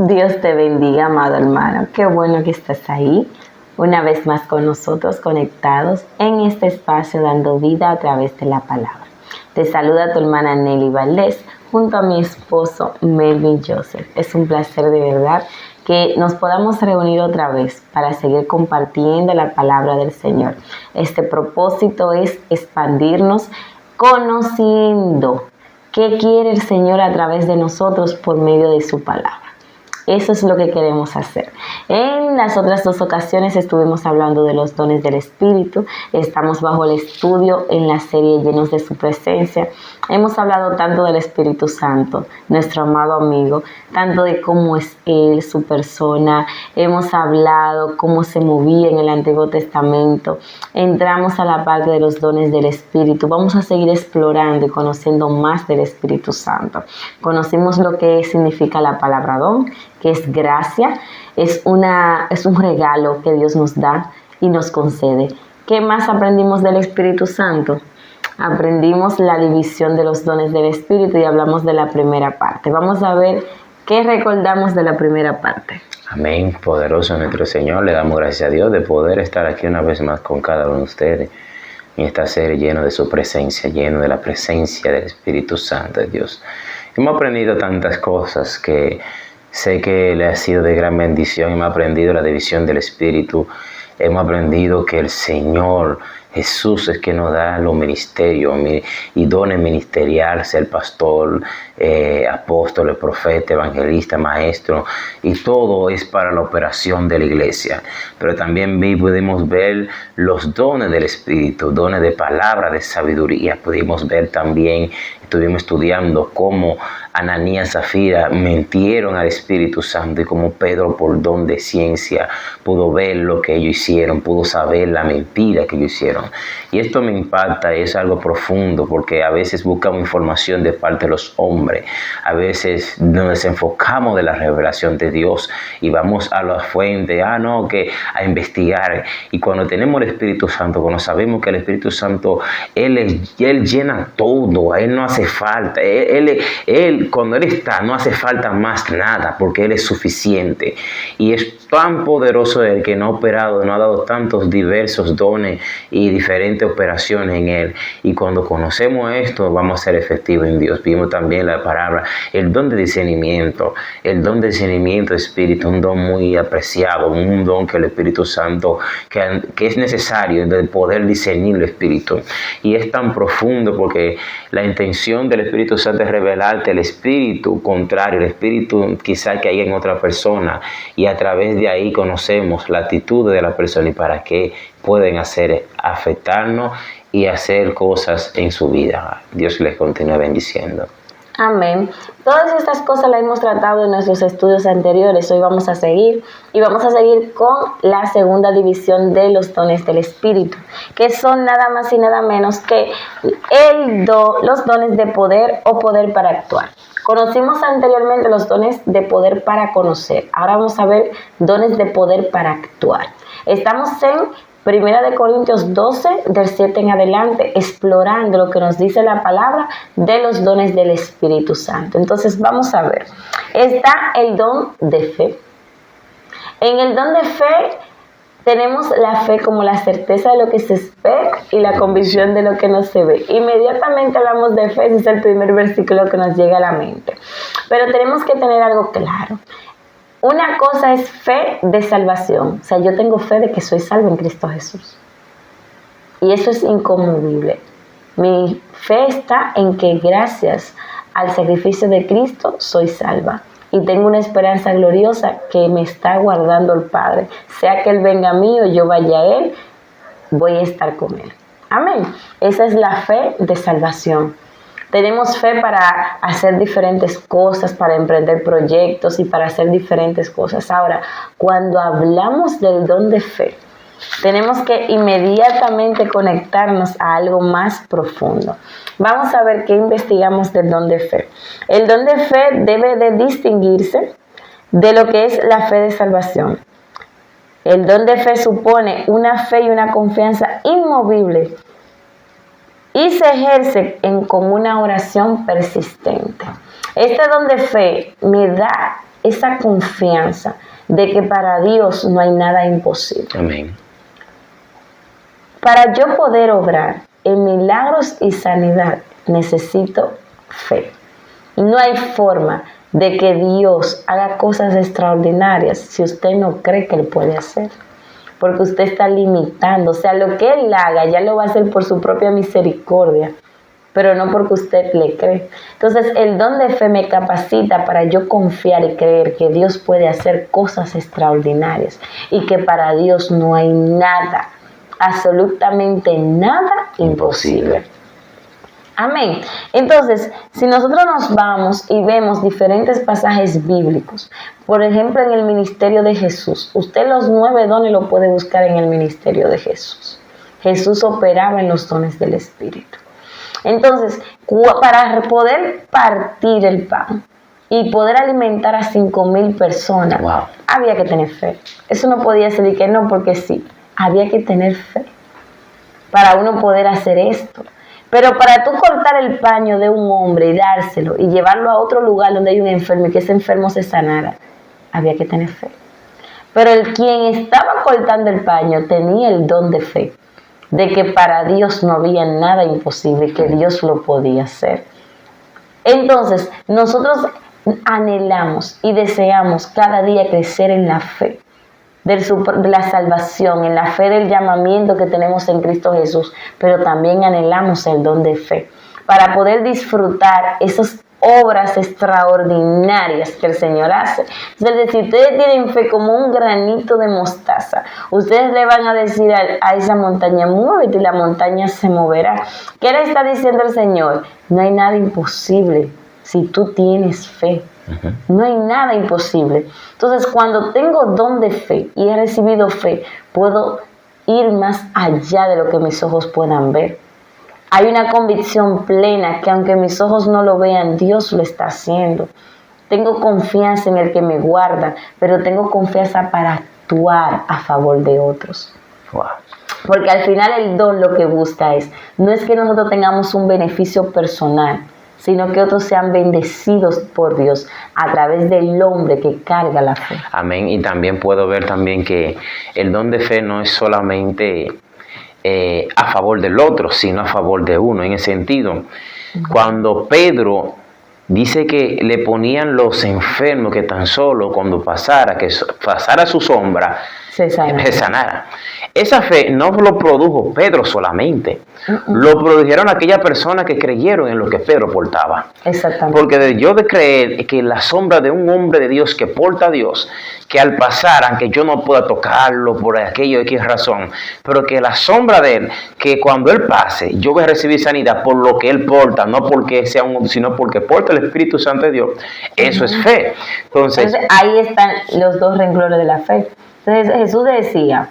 Dios te bendiga, amado hermano. Qué bueno que estás ahí, una vez más con nosotros, conectados en este espacio, dando vida a través de la palabra. Te saluda tu hermana Nelly Valdés, junto a mi esposo Melvin Joseph. Es un placer de verdad que nos podamos reunir otra vez para seguir compartiendo la palabra del Señor. Este propósito es expandirnos conociendo qué quiere el Señor a través de nosotros por medio de su palabra. Eso es lo que queremos hacer. En las otras dos ocasiones estuvimos hablando de los dones del Espíritu. Estamos bajo el estudio en la serie Llenos de su Presencia. Hemos hablado tanto del Espíritu Santo, nuestro amado amigo, tanto de cómo es Él, su persona. Hemos hablado cómo se movía en el Antiguo Testamento. Entramos a la parte de los dones del Espíritu. Vamos a seguir explorando y conociendo más del Espíritu Santo. Conocimos lo que significa la palabra don, que es gracia, es un regalo que Dios nos da y nos concede. ¿Qué más aprendimos del Espíritu Santo? Aprendimos la división de los dones del Espíritu y hablamos de la primera parte. Vamos a ver qué recordamos de la primera parte. Amén, poderoso nuestro Señor. Le damos gracias a Dios de poder estar aquí una vez más con cada uno de ustedes en esta serie lleno de su presencia, lleno de la presencia del Espíritu Santo de Dios. Hemos aprendido tantas cosas que sé que le ha sido de gran bendición. Hemos aprendido la división del Espíritu. Hemos aprendido que el Señor Jesús es que nos da los ministerios y dones ministeriales, el pastor, apóstol, profeta, evangelista, maestro, y todo es para la operación de la iglesia. Pero también pudimos ver los dones del Espíritu, dones de palabra, de sabiduría. Pudimos ver también, estuvimos estudiando cómo Ananías y Zafira mintieron al Espíritu Santo y como Pedro por don de ciencia pudo ver lo que ellos hicieron, pudo saber la mentira que ellos hicieron. Y esto me impacta, es algo profundo, porque a veces buscamos información de parte de los hombres, a veces nos desenfocamos de la revelación de Dios y vamos a la fuente, a investigar. Y cuando tenemos el Espíritu Santo, cuando sabemos que el Espíritu Santo, Él llena todo, a Él no hace falta, cuando Él está, no hace falta más nada, porque Él es suficiente. Y es tan poderoso Él que no ha operado, no ha dado tantos diversos dones y diferentes operaciones en Él. Y cuando conocemos esto, vamos a ser efectivos en Dios. Vimos también la palabra, el don de discernimiento. El don de discernimiento de espíritu, un don muy apreciado, un don que el Espíritu Santo, que es necesario de poder discernir el Espíritu. Y es tan profundo porque la intención del Espíritu Santo es revelarte el espíritu contrario, el espíritu quizá que hay en otra persona, y a través de ahí conocemos la actitud de la persona y para qué pueden afectarnos y hacer cosas en su vida. Dios les continúe bendiciendo. Amén. Todas estas cosas las hemos tratado en nuestros estudios anteriores. Hoy vamos a seguir con la segunda división de los dones del Espíritu, que son nada más y nada menos que los dones de poder o poder para actuar. Conocimos anteriormente los dones de poder para conocer. Ahora vamos a ver dones de poder para actuar. Estamos en Primera de Corintios 12, del 7 en adelante, explorando lo que nos dice la palabra de los dones del Espíritu Santo. Entonces vamos a ver. Está el don de fe. En el don de fe tenemos la fe como la certeza de lo que se espera y la convicción de lo que no se ve. Inmediatamente hablamos de fe, ese es el primer versículo que nos llega a la mente. Pero tenemos que tener algo claro. Una cosa es fe de salvación. O sea, yo tengo fe de que soy salvo en Cristo Jesús. Y eso es inconmovible. Mi fe está en que gracias al sacrificio de Cristo soy salva. Y tengo una esperanza gloriosa que me está guardando el Padre. Sea que Él venga a mí o yo vaya a Él, voy a estar con Él. Amén. Esa es la fe de salvación. Tenemos fe para hacer diferentes cosas, para emprender proyectos y para hacer diferentes cosas. Ahora, cuando hablamos del don de fe, tenemos que inmediatamente conectarnos a algo más profundo. Vamos a ver qué investigamos del don de fe. El don de fe debe de distinguirse de lo que es la fe de salvación. El don de fe supone una fe y una confianza inmovible y se ejerce con una oración persistente. Este don de fe me da esa confianza de que para Dios no hay nada imposible. Amén. Para yo poder obrar en milagros y sanidad, necesito fe. No hay forma de que Dios haga cosas extraordinarias si usted no cree que Él puede hacer. Porque usted está limitando. O sea, lo que Él haga ya lo va a hacer por su propia misericordia, pero no porque usted le cree. Entonces, el don de fe me capacita para yo confiar y creer que Dios puede hacer cosas extraordinarias y que para Dios no hay nada, absolutamente nada imposible. Amén. Entonces, si nosotros nos vamos y vemos diferentes pasajes bíblicos, por ejemplo, en el ministerio de Jesús, usted los 9 dones lo puede buscar en el ministerio de Jesús. Jesús operaba en los dones del Espíritu. Entonces, para poder partir el pan y poder alimentar a 5,000 personas, wow, había que tener fe. Eso no podía ser de que no, porque sí, había que tener fe para uno poder hacer esto. Pero para tú cortar el paño de un hombre y dárselo y llevarlo a otro lugar donde hay un enfermo y que ese enfermo se sanara, había que tener fe. Pero quien estaba cortando el paño tenía el don de fe, de que para Dios no había nada imposible, que Dios lo podía hacer. Entonces, nosotros anhelamos y deseamos cada día crecer en la fe de la salvación, en la fe del llamamiento que tenemos en Cristo Jesús, pero también anhelamos el don de fe para poder disfrutar esas obras extraordinarias que el Señor hace. Es decir, si ustedes tienen fe como un granito de mostaza, ustedes le van a decir a esa montaña, muévete, y la montaña se moverá. ¿Qué le está diciendo el Señor? No hay nada imposible si tú tienes fe. No hay nada imposible. Entonces, cuando tengo don de fe y he recibido fe, puedo ir más allá de lo que mis ojos puedan ver. Hay una convicción plena que aunque mis ojos no lo vean, Dios lo está haciendo. Tengo confianza en el que me guarda, pero tengo confianza para actuar a favor de otros. Wow. Porque al final el don lo que busca no es que nosotros tengamos un beneficio personal, sino que otros sean bendecidos por Dios a través del hombre que carga la fe. Amén. Y también puedo ver también que el don de fe no es solamente a favor del otro, sino a favor de uno. En ese sentido, cuando Pedro dice que le ponían los enfermos que tan solo cuando pasara su sombra, se sanara. Esa fe no lo produjo Pedro solamente, lo produjeron aquellas personas que creyeron en lo que Pedro portaba. Exactamente. Porque de creer que la sombra de un hombre de Dios que porta a Dios, que al pasar, aunque yo no pueda tocarlo por aquello X razón, pero que la sombra de él, que cuando él pase, yo voy a recibir sanidad por lo que él porta, no porque sea sino porque porta el Espíritu Santo de Dios. Eso es fe. Entonces, ahí están los dos renglones de la fe. Entonces Jesús decía,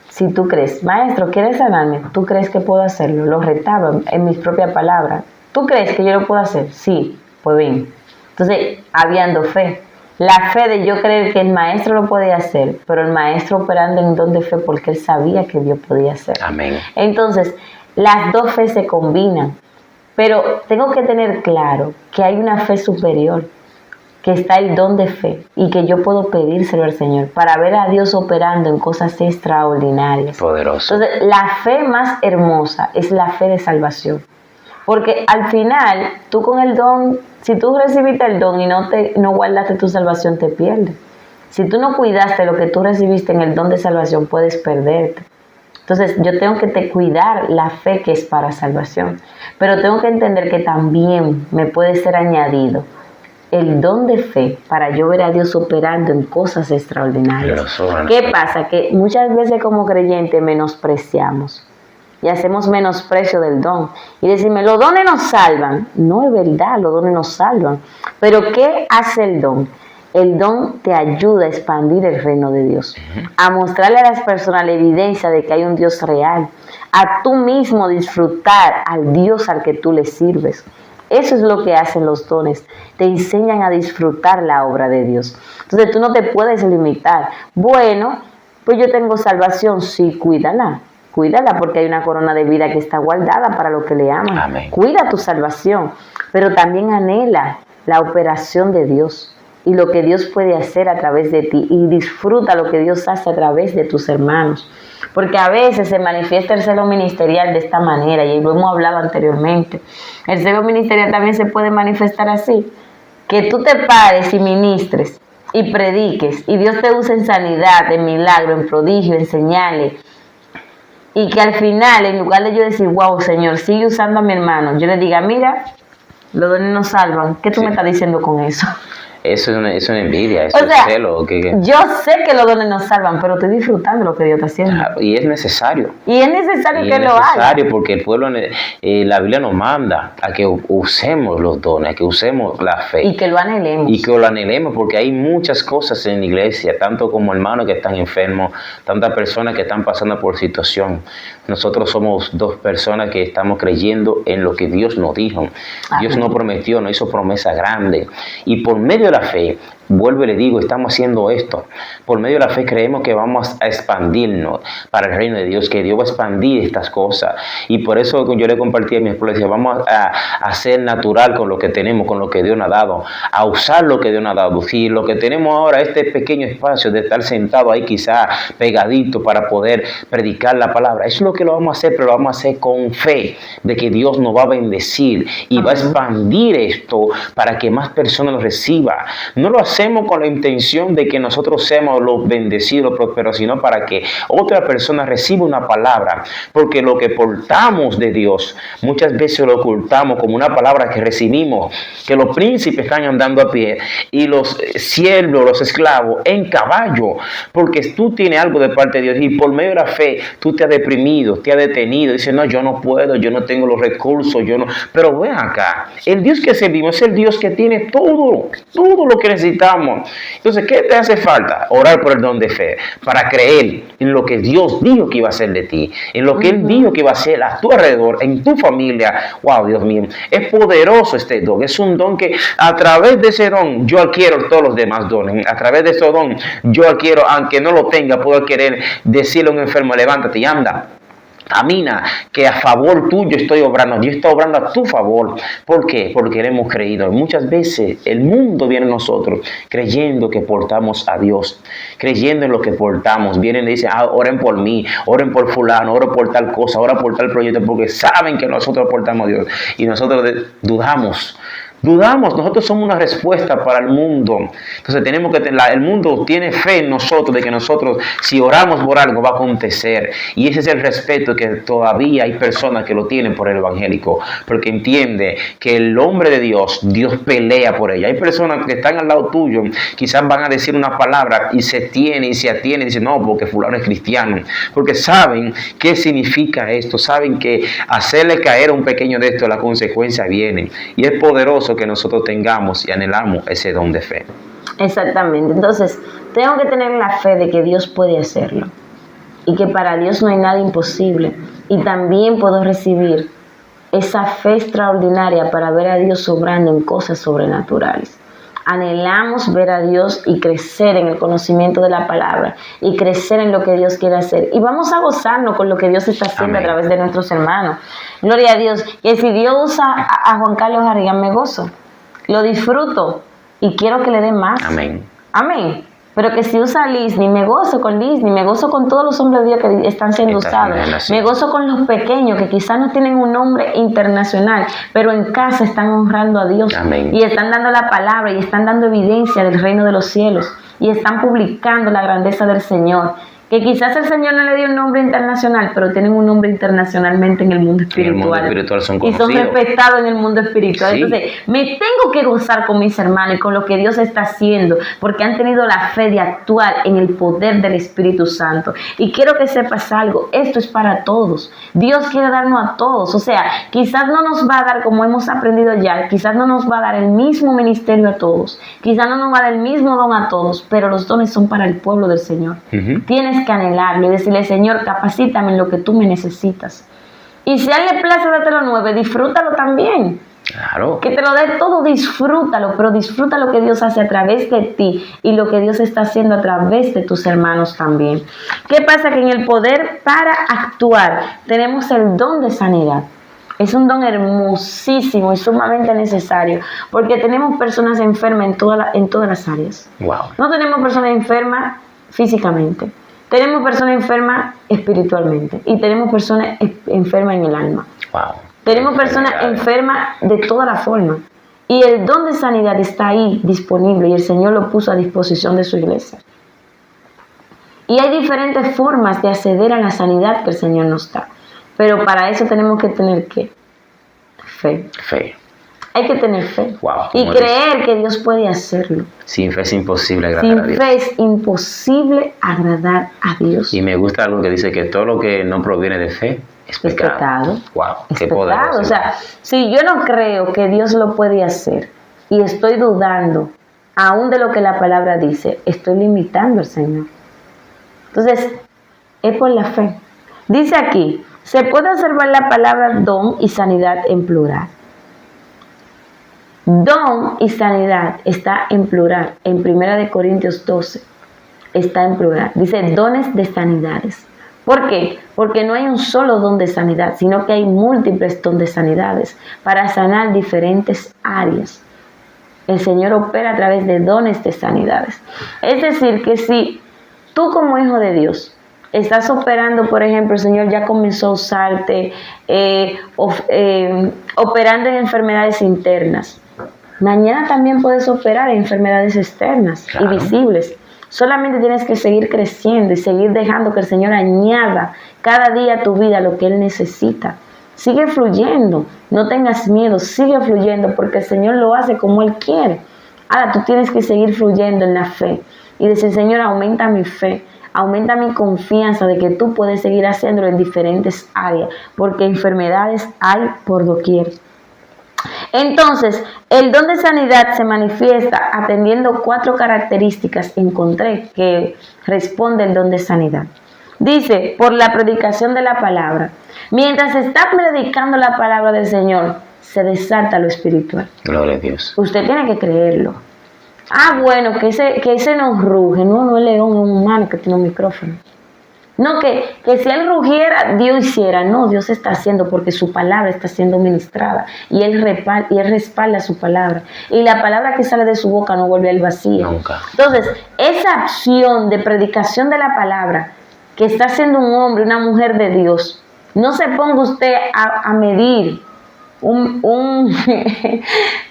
si tú crees, maestro, ¿quieres sanarme? ¿Tú crees que puedo hacerlo? Lo retaba en mis propias palabras. ¿Tú crees que yo lo puedo hacer? Sí, pues bien. Entonces, habiendo fe. La fe de yo creer que el maestro lo podía hacer, pero el maestro operando en don de fe porque él sabía que Dios podía hacer. Amén. Entonces, las dos fe se combinan. Pero tengo que tener claro que hay una fe superior, que está el don de fe y que yo puedo pedírselo al Señor para ver a Dios operando en cosas extraordinarias. Poderoso. Entonces, la fe más hermosa es la fe de salvación. Porque al final, tú con el don, si tú recibiste el don y no guardaste tu salvación, te pierdes. Si tú no cuidaste lo que tú recibiste en el don de salvación, puedes perderte. Entonces, yo tengo que cuidar la fe que es para salvación. Pero tengo que entender que también me puede ser añadido el don de fe para yo ver a Dios operando en cosas extraordinarias. ¿Qué pasa? Que muchas veces como creyentes menospreciamos y hacemos menosprecio del don. Y decimos, los dones nos salvan. No es verdad, los dones nos salvan. Pero ¿qué hace el don? El don te ayuda a expandir el reino de Dios, a mostrarle a las personas la evidencia de que hay un Dios real, a tú mismo disfrutar al Dios al que tú le sirves. Eso es lo que hacen los dones, te enseñan a disfrutar la obra de Dios. Entonces tú no te puedes limitar. Bueno, pues yo tengo salvación, sí, cuídala. cuídala porque hay una corona de vida que está guardada para los que le aman. Amén. Cuida tu salvación, pero también anhela la operación de Dios y lo que Dios puede hacer a través de ti, y disfruta lo que Dios hace a través de tus hermanos, porque a veces se manifiesta el celo ministerial de esta manera, y lo hemos hablado anteriormente. El celo ministerial también se puede manifestar así, que tú te pares y ministres y prediques, y Dios te use en sanidad, en milagro, en prodigio, en señales, y que al final, en lugar de yo decir, wow, Señor, sigue usando a mi hermano, yo le diga, mira, los dones nos salvan. ¿Qué tú me estás diciendo con eso? Eso es una envidia, eso O sea, es celo. yo sé que los dones nos salvan, pero estoy disfrutando lo que Dios está haciendo. Y es necesario. Y es necesario Y que es lo haga. necesario porque el pueblo, la Biblia nos manda a que usemos los dones, a que usemos la fe. Y que lo anhelemos. Y que lo anhelemos, porque hay muchas cosas en la iglesia, tanto como hermanos que están enfermos, tantas personas que están pasando por situación. Nosotros somos dos personas que estamos creyendo en lo que Dios nos dijo. Amén. Dios nos prometió, nos hizo promesa grande. Y por medio de la fe, vuelvo y le digo, estamos haciendo esto. Por medio de la fe creemos que vamos a expandirnos para el reino de Dios, que Dios va a expandir estas cosas. Y por eso yo le compartí a mi esposa, decía, vamos a ser natural con lo que tenemos, con lo que Dios nos ha dado, a usar lo que Dios nos ha dado. Si lo que tenemos ahora, este pequeño espacio de estar sentado ahí quizá pegadito para poder predicar la palabra, eso es lo que lo vamos a hacer, pero lo vamos a hacer con fe de que Dios nos va a bendecir y va a expandir esto para que más personas lo reciban. No lo hacemos con la intención de que nosotros seamos los bendecidos, los prósperos, sino para que otra persona reciba una palabra, porque lo que portamos de Dios muchas veces lo ocultamos como una palabra que recibimos, que los príncipes están andando a pie y los siervos, los esclavos en caballo, porque tú tienes algo de parte de Dios y por medio de la fe tú te has deprimido, te has detenido, dices, no, yo no puedo, yo no tengo los recursos, yo no, pero ven acá, el Dios que servimos es el Dios que tiene todo lo que necesitamos. Entonces, ¿qué te hace falta? Orar por el don de fe, para creer en lo que Dios dijo que iba a hacer de ti, en lo que Él dijo que iba a hacer a tu alrededor, en tu familia. Wow, Dios mío, es poderoso este don, es un don que a través de ese don yo adquiero todos los demás dones, a través de ese don yo adquiero, aunque no lo tenga, puedo querer decirle a un enfermo, levántate y anda. Camina, que a favor tuyo estoy obrando. Dios está obrando a tu favor. ¿Por qué? Porque le hemos creído. Muchas veces el mundo viene a nosotros creyendo que portamos a Dios, creyendo en lo que portamos. Vienen y dicen, oren por mí, oren por fulano, oren por tal cosa, oren por tal proyecto, porque saben que nosotros portamos a Dios. Y nosotros dudamos. Nosotros somos una respuesta para el mundo. Entonces tenemos que el mundo tiene fe en nosotros, de que nosotros, si oramos por algo, va a acontecer. Y ese es el respeto que todavía hay personas que lo tienen por el evangélico, porque entiende que el hombre de Dios pelea por ella. Hay personas que están al lado tuyo, quizás van a decir una palabra y se atienen, y dicen, no, porque fulano es cristiano, porque saben qué significa esto, saben que hacerle caer a un pequeño de esto, la consecuencia viene. Y es poderoso que nosotros tengamos y anhelamos ese don de fe. Exactamente. Entonces, tengo que tener la fe de que Dios puede hacerlo y que para Dios no hay nada imposible. Y también puedo recibir esa fe extraordinaria para ver a Dios obrando en cosas sobrenaturales. Anhelamos ver a Dios y crecer en el conocimiento de la palabra y crecer en lo que Dios quiere hacer. Y vamos a gozarnos con lo que Dios está haciendo. Amén. A través de nuestros hermanos. Gloria a Dios. Y si Dios usa a Juan Carlos Harrigan, me gozo, lo disfruto y quiero que le dé más. Amén. Amén. Pero que si usa a Lisney, me gozo con Lisney, me gozo con todos los hombres de Dios que están siendo usados. Me gozo con los pequeños que quizás no tienen un nombre internacional, pero en casa están honrando a Dios. Amén. Y están dando la palabra y están dando evidencia del reino de los cielos y están publicando la grandeza del Señor. Que quizás el Señor no le dio un nombre internacional, pero tienen un nombre internacionalmente en el mundo espiritual. En el mundo espiritual son conocidos. Y son respetados en el mundo espiritual. Sí. Entonces, me tengo que gozar con mis hermanos y con lo que Dios está haciendo, porque han tenido la fe de actuar en el poder del Espíritu Santo. Y quiero que sepas algo, esto es para todos. Dios quiere darnos a todos. O sea, quizás no nos va a dar, como hemos aprendido ya, quizás no nos va a dar el mismo ministerio a todos. Quizás no nos va a dar el mismo don a todos, pero los dones son para el pueblo del Señor. Tienes que anhelarlo y decirle, Señor, capacítame en lo que tú me necesitas. Y si a él le place darte lo nuevo, disfrútalo también. Claro. Que te lo dé todo, disfrútalo, pero disfruta lo que Dios hace a través de ti y lo que Dios está haciendo a través de tus hermanos también. ¿Qué pasa? Que en el poder para actuar tenemos el don de sanidad. Es un don hermosísimo y sumamente necesario, porque tenemos personas enfermas en todas las áreas. Wow. No tenemos personas enfermas físicamente, tenemos personas enfermas espiritualmente y tenemos personas enfermas en el alma. Wow. Tenemos personas enfermas de todas las formas. Y el don de sanidad está ahí disponible y el Señor lo puso a disposición de su iglesia. Y hay diferentes formas de acceder a la sanidad que el Señor nos da. Pero para eso tenemos que tener ¿qué? Fe. Fe. Hay que tener fe. Wow, Y creer que Dios puede hacerlo. Sin fe es imposible agradar a Dios. Sin fe es imposible agradar a Dios. Y me gusta algo que dice que todo lo que no proviene de fe es pecado. Wow, es qué pecado. poderoso. O sea, si yo no creo que Dios lo puede hacer y estoy dudando aún de lo que la palabra dice, estoy limitando al Señor. Entonces, es por la fe. Dice aquí, se puede observar la palabra don y sanidad en plural. Don y sanidad está en plural. En 1 Corintios 12 está en plural. Dice dones de sanidades. ¿Por qué? Porque no hay un solo don de sanidad, sino que hay múltiples dones de sanidades para sanar diferentes áreas. El Señor opera a través de dones de sanidades. Es decir, que si tú como hijo de Dios estás operando, por ejemplo, el Señor ya comenzó a usarte operando en enfermedades internas. Mañana también puedes operar en enfermedades externas y visibles. Solamente tienes que seguir creciendo y seguir dejando que el Señor añada cada día a tu vida lo que Él necesita. Sigue fluyendo, no tengas miedo, sigue fluyendo porque el Señor lo hace como Él quiere. Ahora tú tienes que seguir fluyendo en la fe y decir, Señor, aumenta mi fe, aumenta mi confianza de que tú puedes seguir haciéndolo en diferentes áreas, porque enfermedades hay por doquier. Entonces, el don de sanidad se manifiesta atendiendo 4 características, encontré, que responde el don de sanidad. Dice, por la predicación de la palabra. Mientras se está predicando la palabra del Señor, se desata lo espiritual. Gloria a Dios. Usted tiene que creerlo. Bueno, que ese no ruge. No es león, es un humano que tiene un micrófono. No, que si él rugiera, Dios hiciera. No, Dios está haciendo porque su palabra está siendo ministrada. Y él respalda su palabra. Y la palabra que sale de su boca no vuelve al vacío. Nunca. Entonces, esa acción de predicación de la palabra que está haciendo un hombre, una mujer de Dios, no se ponga usted a medir,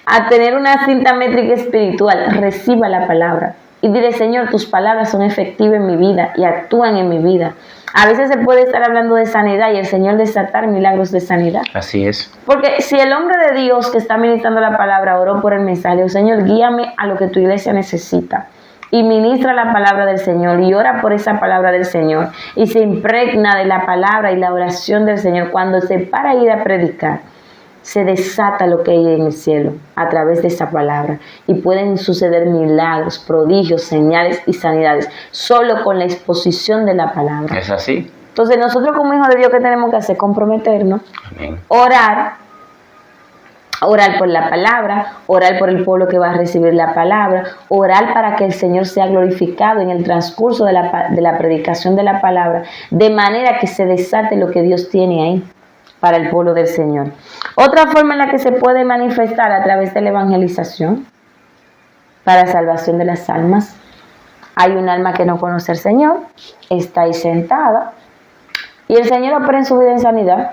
a tener una cinta métrica espiritual. Reciba la palabra. Y dile, Señor, tus palabras son efectivas en mi vida y actúan en mi vida. A veces se puede estar hablando de sanidad y el Señor desatar milagros de sanidad. Así es. Porque si el hombre de Dios que está ministrando la palabra oró por el mensaje, Señor, guíame a lo que tu iglesia necesita. Y ministra la palabra del Señor y ora por esa palabra del Señor. Y se impregna de la palabra y la oración del Señor. Cuando se para a ir a predicar, se desata lo que hay en el cielo a través de esa palabra y pueden suceder milagros, prodigios, señales y sanidades solo con la exposición de la palabra. ¿Es así? Entonces nosotros como hijos de Dios, ¿qué tenemos que hacer? Comprometernos, Amén. orar por la palabra, orar por el pueblo que va a recibir la palabra, orar para que el Señor sea glorificado en el transcurso de la predicación de la palabra, de manera que se desate lo que Dios tiene ahí para el pueblo del Señor. Otra forma en la que se puede manifestar a través de la evangelización para salvación de las almas. Hay un alma que no conoce al Señor, está ahí sentada y el Señor opera en su vida en sanidad.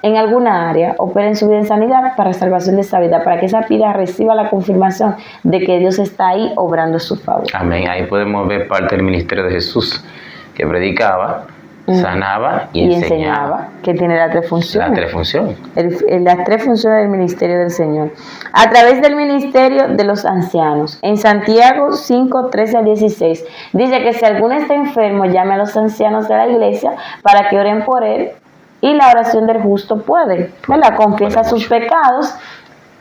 En alguna área opera en su vida en sanidad para salvación de esa vida, para que esa vida reciba la confirmación de que Dios está ahí obrando a su favor. Amén. Ahí podemos ver parte del ministerio de Jesús, que predicaba, sanaba y enseñaba. Que tiene las 3 funciones. Las 3 funciones. Las 3 funciones del ministerio del Señor. A través del ministerio de los ancianos. En Santiago 5, 13 al 16. Dice que si alguno está enfermo, llame a los ancianos de la iglesia para que oren por él. Y la oración del justo puede, ¿verdad? Confiesa sus pecados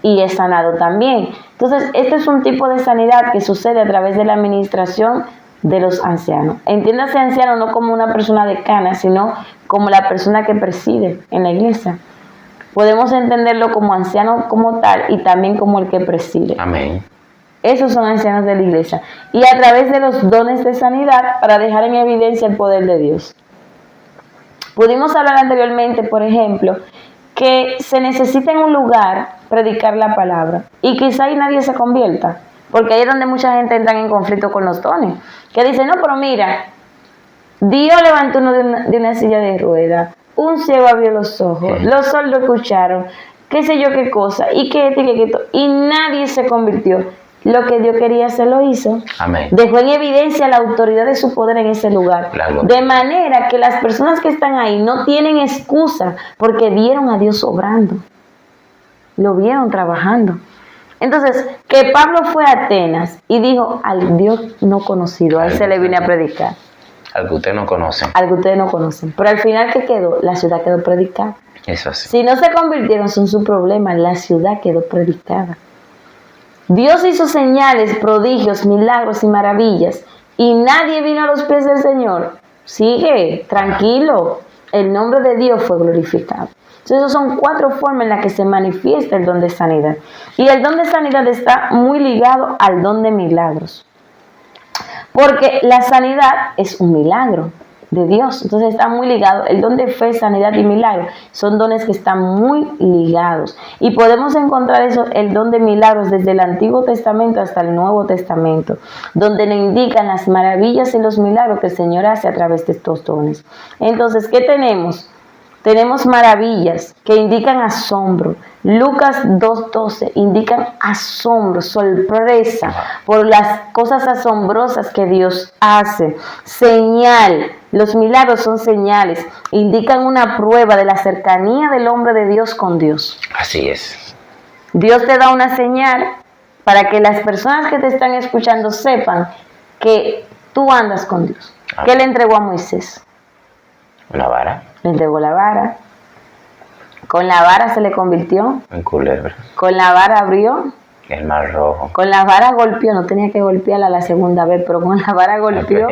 y es sanado también. Entonces, este es un tipo de sanidad que sucede a través de la administración de los ancianos. Entiéndase anciano no como una persona decana, sino como la persona que preside en la iglesia. Podemos entenderlo como anciano como tal y también como el que preside. Amén. Esos son ancianos de la iglesia. Y a través de los dones de sanidad para dejar en evidencia el poder de Dios. Pudimos hablar anteriormente, por ejemplo, que se necesita en un lugar predicar la palabra y quizá ahí nadie se convierta, porque ahí es donde mucha gente entra en conflicto con los dones, que dicen, no, pero mira, Dios levantó uno de una silla de ruedas, un ciego abrió los ojos, los sordos escucharon, qué sé yo qué cosa, y y nadie se convirtió. Lo que Dios quería hacer lo hizo. Amén. Dejó en evidencia la autoridad de su poder en ese lugar. Claro. De manera que las personas que están ahí no tienen excusa porque vieron a Dios obrando. Lo vieron trabajando. Entonces, que Pablo fue a Atenas y dijo al Dios no conocido, a él se le vine a predicar. Al que usted no conoce. Al que ustedes no conocen. Pero al final, ¿qué quedó? La ciudad quedó predicada. Eso sí. Si no se convirtieron, son su problema. La ciudad quedó predicada. Dios hizo señales, prodigios, milagros y maravillas, y nadie vino a los pies del Señor. Sigue, tranquilo, el nombre de Dios fue glorificado. Entonces, esas son 4 formas en las que se manifiesta el don de sanidad. Y el don de sanidad está muy ligado al don de milagros. Porque la sanidad es un milagro de Dios. Entonces está muy ligado. El don de fe, sanidad y milagro son dones que están muy ligados. Y podemos encontrar el don de milagros desde el Antiguo Testamento hasta el Nuevo Testamento, donde nos indican las maravillas y los milagros que el Señor hace a través de estos dones. Entonces, ¿qué tenemos? Tenemos maravillas que indican asombro. Lucas 2:12 indican asombro, sorpresa por las cosas asombrosas que Dios hace. Señal. Los milagros son señales. Indican una prueba de la cercanía del hombre de Dios con Dios. Así es. Dios te da una señal para que las personas que te están escuchando sepan que tú andas con Dios. ¿Qué le entregó a Moisés? Una vara. Le entregó la vara. Con la vara se le convirtió en culebra. Con la vara abrió el mar rojo. Con la vara golpeó, no tenía que golpearla la segunda vez, pero con la vara golpeó,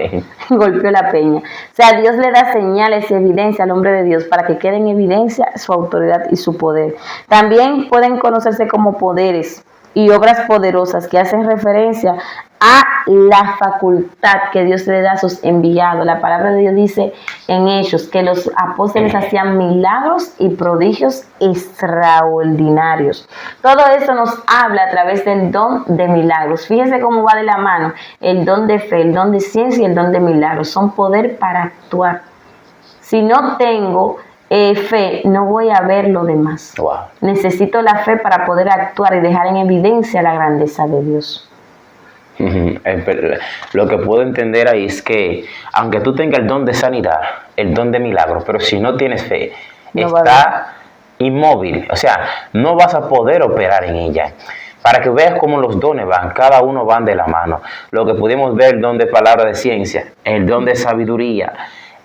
golpeó la peña. O sea, Dios le da señales y evidencia al hombre de Dios para que quede en evidencia su autoridad y su poder. También pueden conocerse como poderes y obras poderosas que hacen referencia a la facultad que Dios le da a sus enviados. La palabra de Dios dice en Hechos que los apóstoles hacían milagros y prodigios extraordinarios. Todo esto nos habla a través del don de milagros. Fíjense cómo va de la mano el don de fe, el don de ciencia y el don de milagros. Son poder para actuar. Si no tengo fe, no voy a ver lo demás. Wow. Necesito la fe para poder actuar y dejar en evidencia la grandeza de Dios. Lo que puedo entender ahí es que aunque tú tengas el don de sanidad, el don de milagros, pero si no tienes fe, no está inmóvil, o sea, no vas a poder operar en ella. Para que veas cómo los dones van, cada uno van de la mano. Lo que pudimos ver, el don de palabra de ciencia, el don de sabiduría,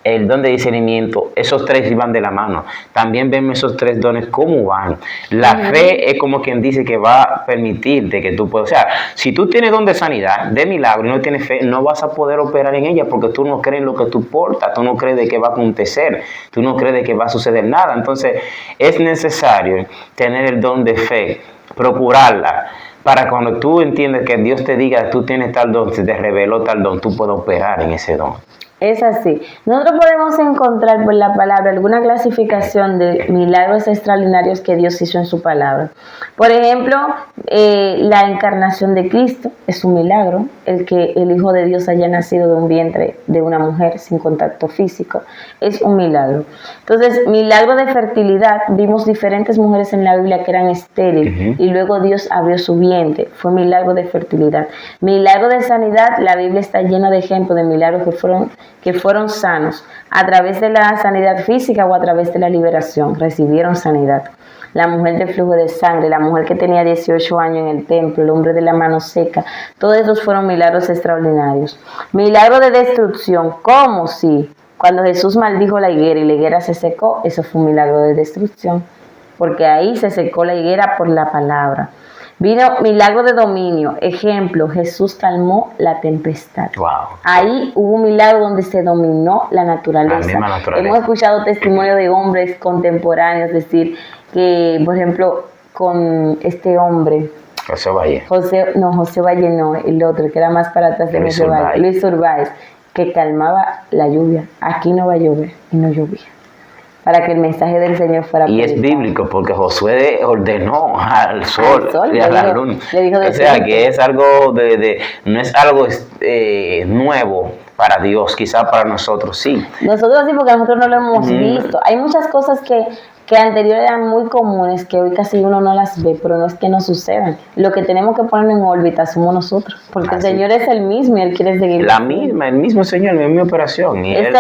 el don de discernimiento, esos tres van de la mano. También vemos esos tres dones cómo van. La fe es como quien dice que va a permitirte que tú puedas. O sea, si tú tienes don de sanidad, de milagro y no tienes fe, no vas a poder operar en ella porque tú no crees en lo que tú portas, tú no crees de que va a acontecer, tú no crees de que va a suceder nada. Entonces, es necesario tener el don de fe, procurarla, para cuando tú entiendes que Dios te diga, tú tienes tal don, se te reveló tal don, tú puedes operar en ese don. Es así. Nosotros podemos encontrar por la palabra alguna clasificación de milagros extraordinarios que Dios hizo en su palabra. Por ejemplo, la encarnación de Cristo es un milagro. El que el Hijo de Dios haya nacido de un vientre de una mujer sin contacto físico es un milagro. Entonces, milagro de fertilidad. Vimos diferentes mujeres en la Biblia que eran estériles y luego Dios abrió su vientre. Fue milagro de fertilidad. Milagro de sanidad. La Biblia está llena de ejemplos de milagros que fueron sanos a través de la sanidad física o a través de la liberación, recibieron sanidad. La mujer del flujo de sangre, la mujer que tenía 18 años en el templo, el hombre de la mano seca, todos esos fueron milagros extraordinarios. Milagro de destrucción, ¿cómo si? Cuando Jesús maldijo la higuera y la higuera se secó, eso fue un milagro de destrucción, porque ahí se secó la higuera por la palabra. Vino milagro de dominio. Ejemplo, Jesús calmó la tempestad. Wow. Ahí hubo un milagro donde se dominó la naturaleza. La misma naturaleza. Hemos escuchado testimonios de hombres contemporáneos decir, que, por ejemplo, con este hombre, José Valle. José Valle no, el otro, que era más para atrás de José Valle, Luis Urbáez, que calmaba la lluvia. Aquí no va a llover, y no llovía. Para que el mensaje del Señor fuera predicado. Es bíblico porque Josué ordenó al sol y a la luna. O sea que es algo no es algo nuevo para Dios, quizá para nosotros sí. Nosotros sí, porque nosotros no lo hemos visto. Hay muchas cosas que anteriormente eran muy comunes, que hoy casi uno no las ve, pero no es que no sucedan. Lo que tenemos que poner en órbita somos nosotros, porque el Señor es el mismo y Él quiere seguir. El mismo Señor, la misma operación. Y él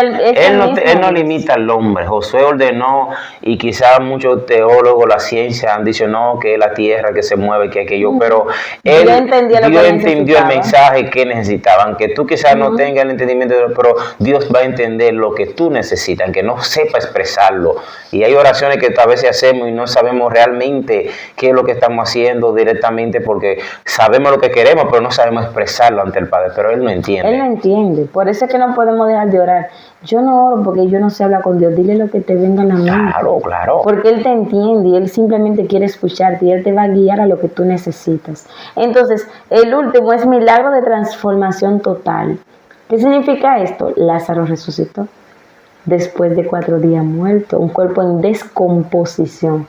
no limita al hombre. Josué ordenó, y quizás muchos teólogos, la ciencia han dicho, no, que es la tierra que se mueve, que aquello, pero Dios entendió el mensaje que necesitaban, que tú quizás no tengas el entendimiento, pero Dios va a entender lo que tú necesitas, aunque no sepa expresarlo. Y hay oraciones que a veces hacemos y no sabemos realmente qué es lo que estamos haciendo directamente, porque sabemos lo que queremos, pero no sabemos expresarlo ante el Padre, pero Él no entiende. Él no entiende, por eso es que no podemos dejar de orar. Yo no oro porque yo no sé hablar con Dios, dile lo que te venga a la mente. Claro. Porque Él te entiende y Él simplemente quiere escucharte y Él te va a guiar a lo que tú necesitas. Entonces, el último es milagro de transformación total. ¿Qué significa esto? Lázaro resucitó después de 4 días muerto, un cuerpo en descomposición.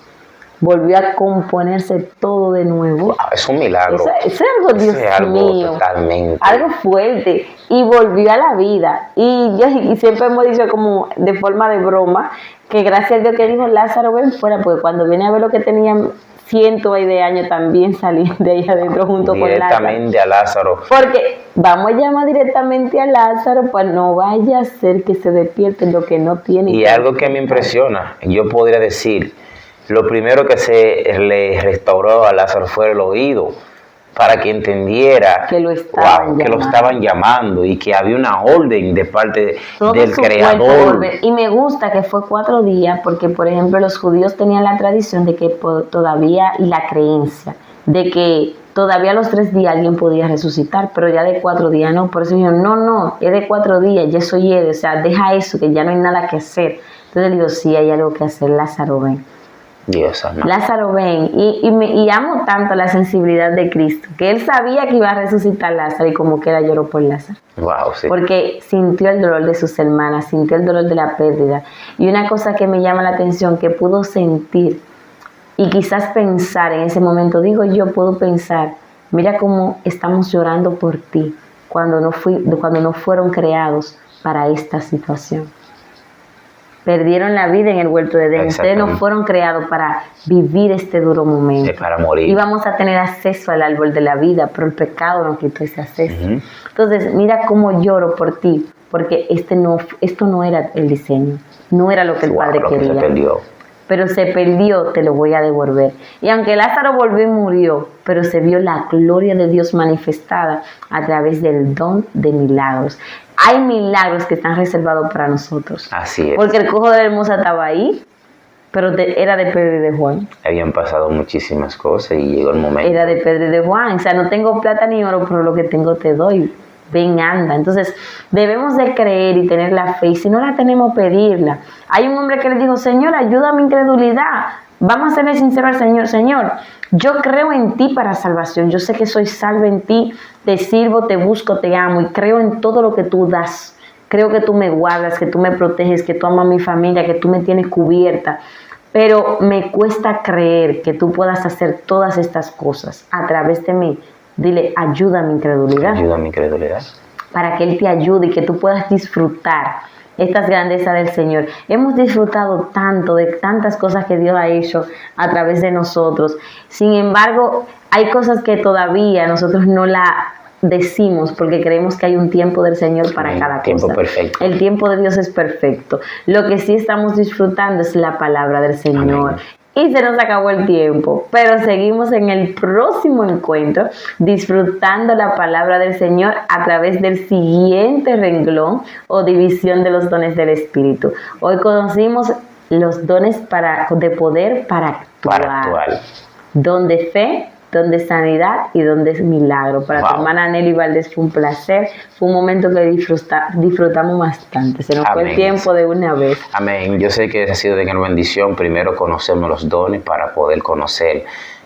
Volvió a componerse todo de nuevo. Wow, es un milagro. Es algo, Dios mío. Totalmente. Algo fuerte. Y volvió a la vida. Y siempre hemos dicho como de forma de broma, que gracias a Dios que dijo Lázaro, ven fuera, porque cuando viene a ver lo que tenían cientos de años también salían de ahí adentro junto con Lázaro. Directamente a Lázaro. Porque vamos a llamar directamente a Lázaro, pues no vaya a ser que se despierte lo que no tiene. Y algo que me impresiona, yo podría decir, lo primero que se le restauró a Lázaro fue el oído, para que entendiera que lo estaban llamando y que había una orden de parte del Creador. Y me gusta que fue 4 días, porque por ejemplo los judíos tenían la tradición de que todavía, y la creencia de que todavía a los 3 días alguien podía resucitar, pero ya de 4 días no. Por eso dijeron, no, es de 4 días, ya soy Ede, o sea, deja eso, que ya no hay nada que hacer. Entonces digo, sí, hay algo que hacer, Lázaro, ven. Dios, no. Lázaro, ven. Y amo tanto la sensibilidad de Cristo, que Él sabía que iba a resucitar a Lázaro y como quiera lloró por Lázaro. Wow, sí. Porque sintió el dolor de sus hermanas, sintió el dolor de la pérdida. Y una cosa que me llama la atención, que pudo sentir y quizás pensar en ese momento, digo yo, puedo pensar, mira cómo estamos llorando por ti cuando no fueron creados para esta situación. Perdieron la vida en el huerto de Edén. Ustedes no fueron creados para vivir este duro momento. Para morir. Y vamos a tener acceso al árbol de la vida, pero el pecado nos quitó ese acceso. Entonces, mira cómo lloro por ti, porque esto no era el diseño, no era lo que el Padre quería. Se perdió. Pero se perdió, te lo voy a devolver. Y aunque Lázaro volvió y murió, pero se vio la gloria de Dios manifestada a través del don de milagros. Hay milagros que están reservados para nosotros. Así es. Porque el cojo de la hermosa estaba ahí, pero era de Pedro y de Juan. Habían pasado muchísimas cosas y llegó el momento. Era de Pedro y de Juan. O sea, no tengo plata ni oro, pero lo que tengo te doy. Ven, anda. Entonces, debemos de creer y tener la fe. Y si no la tenemos, pedirla. Hay un hombre que le dijo, Señor, ayuda a mi incredulidad. Vamos a serle sinceros al Señor. Señor, yo creo en ti para salvación. Yo sé que soy salvo en ti. Te sirvo, te busco, te amo. Y creo en todo lo que tú das. Creo que tú me guardas, que tú me proteges, que tú amas a mi familia, que tú me tienes cubierta. Pero me cuesta creer que tú puedas hacer todas estas cosas a través de mí. Dile, ayuda a mi incredulidad. Ayuda a mi incredulidad. Para que Él te ayude y que tú puedas disfrutar estas grandezas del Señor. Hemos disfrutado tanto de tantas cosas que Dios ha hecho a través de nosotros. Sin embargo, hay cosas que todavía nosotros no la decimos porque creemos que hay un tiempo del Señor para cada cosa. Tiempo perfecto. El tiempo de Dios es perfecto. Lo que sí estamos disfrutando es la palabra del Señor. Amén. Y se nos acabó el tiempo, pero seguimos en el próximo encuentro disfrutando la palabra del Señor a través del siguiente renglón o división de los dones del Espíritu. Hoy conocimos los dones de poder para actuar. Don de fe, don de sanidad y don de milagro. Para tu hermana Nelly Valdés fue un placer, fue un momento que disfrutamos bastante, se nos fue el tiempo de una vez. Amén. Yo sé que ha sido de gran bendición, primero conocernos los dones para poder conocer,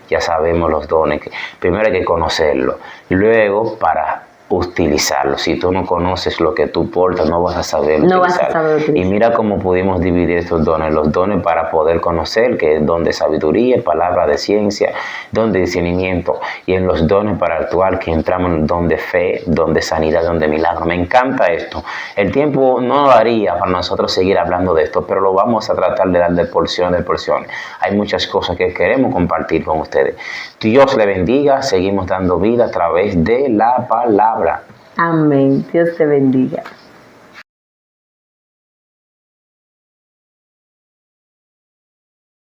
ya sabemos los dones, primero hay que conocerlos, luego para utilizarlo. Si tú no conoces lo que tú portas, no vas a saber utilizarlo. Y mira cómo pudimos dividir estos dones. Los dones para poder conocer, que es don de sabiduría, palabra de ciencia, don de discernimiento. Y en los dones para actuar, que entramos en el don de fe, don de sanidad, don de milagro. Me encanta esto. El tiempo no lo daría para nosotros seguir hablando de esto, pero lo vamos a tratar de dar de porción. Hay muchas cosas que queremos compartir con ustedes. Dios le bendiga. Seguimos dando vida a través de la palabra. Amén. Dios te bendiga.